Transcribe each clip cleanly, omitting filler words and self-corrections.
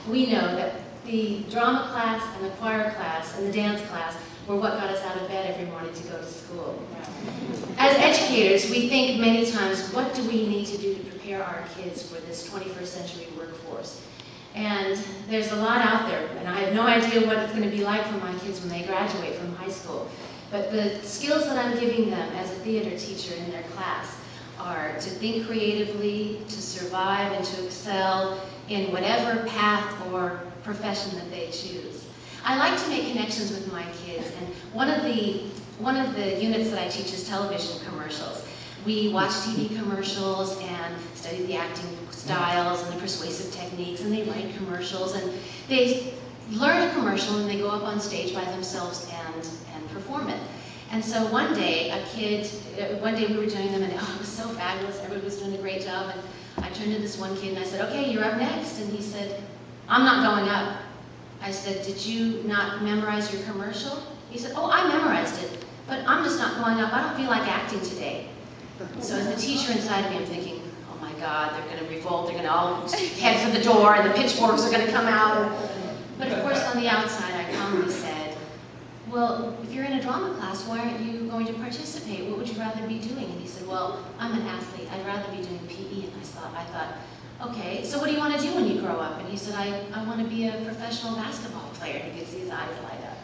we know that the drama class and the choir class and the dance class were what got us out of bed every morning to go to school. As educators, we think many times, what do we need to do to prepare our kids for this 21st century workforce? And there's a lot out there, and I have no idea what it's going to be like for my kids when they graduate from high school. But the skills that I'm giving them as a theater teacher in their class are to think creatively, to survive, and to excel in whatever path or profession that they choose. I like to make connections with my kids, and one of the units that I teach is television commercials. We watch TV commercials and study the acting styles and the persuasive techniques, and they write commercials, and they learn a commercial and they go up on stage by themselves and perform it. And so one day we were doing them, and it was so fabulous, everybody was doing a great job, and I turned to this one kid and I said, okay, you're up next, and he said, I'm not going up. I said, did you not memorize your commercial? He said, oh, I memorized it, but I'm just not going up, I don't feel like acting today. So as the teacher inside of me, I'm thinking, oh my God, they're going to revolt, they're going to all head for the door, and the pitchforks are going to come out. But of course, on the outside, I calmly said, well, if you're in a drama class, why aren't you going to participate? What would you rather be doing? And he said, well, I'm an athlete, I'd rather be doing PE. And I thought, okay, so what do you want to do when you grow up? And he said, I want to be a professional basketball player. And you could see his eyes light up.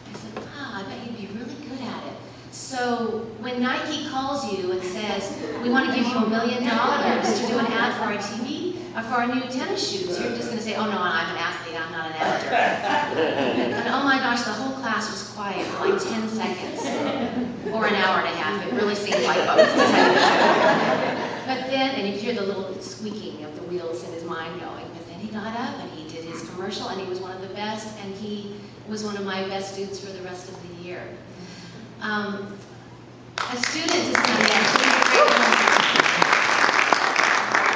I said, wow, I bet you'd be really good at it. So when Nike calls you and says, we want to give you $1 million to do an ad for our TV, for our new tennis shoes, you're just going to say, oh no, I'm an athlete, I'm not an actor. And oh my gosh, the whole class was quiet for like 10 seconds, or an hour and a half. It really seemed like both. But then, and you hear the little squeaking of the wheels in his mind going, but then he got up and he did his commercial, and he was one of the best, and he was one of my best students for the rest of the year. A student is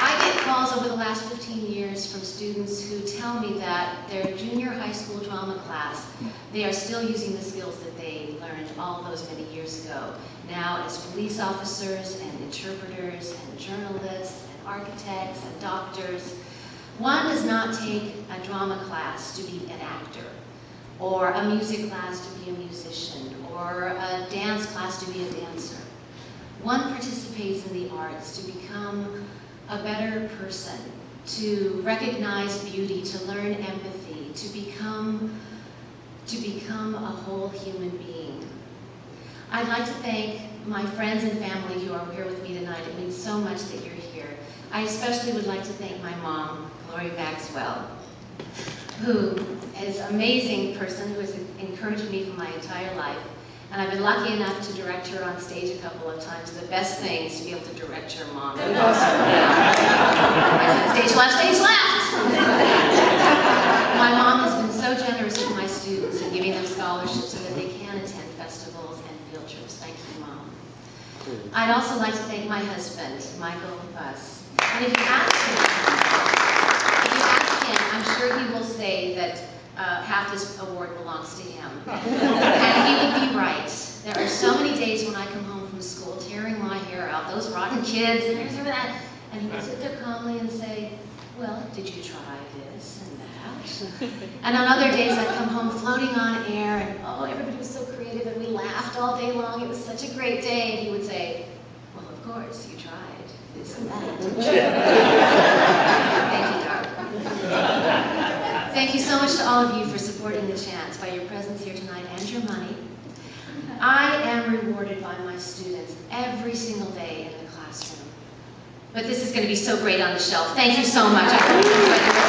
I get calls over the last 15 years from students who tell me that their junior high school drama class, they are still using the skills that they learned all those many years ago. Now as police officers and interpreters and journalists and architects and doctors. One does not take a drama class to be an actor, or a music class to be a musician, or a dance class to be a dancer. One participates in the arts to become a better person, to recognize beauty, to learn empathy, to become a whole human being. I'd like to thank my friends and family who are here with me tonight. It means so much that you're here. I especially would like to thank my mom, Lori Maxwell, who is an amazing person who has encouraged me for my entire life. And I've been lucky enough to direct her on stage a couple of times. The best thing is to be able to direct your mom. I said, stage left, stage left! My mom has been so generous with my students in giving them scholarships so that they can attend festivals and field trips. Thank you, Mom. I'd also like to thank my husband, Michael Buss. And if you ask him, I'm sure he will say that half this award belongs to him. And he would be right. There are so many days when I come home from school tearing my hair out, those rotten kids, and here's that. And he would sit there calmly and say, well, did you try this and that? And on other days I'd come home floating on air, and oh, everybody was so creative, and we laughed all day long. It was such a great day. And he would say, well, of course, you tried this and that. Thank you, darling. Thank you so much to all of you for supporting the Chance by your presence here tonight and your money. I am rewarded by my students every single day in the classroom. But this is going to be so great on the shelf. Thank you so much. I hope you enjoyed the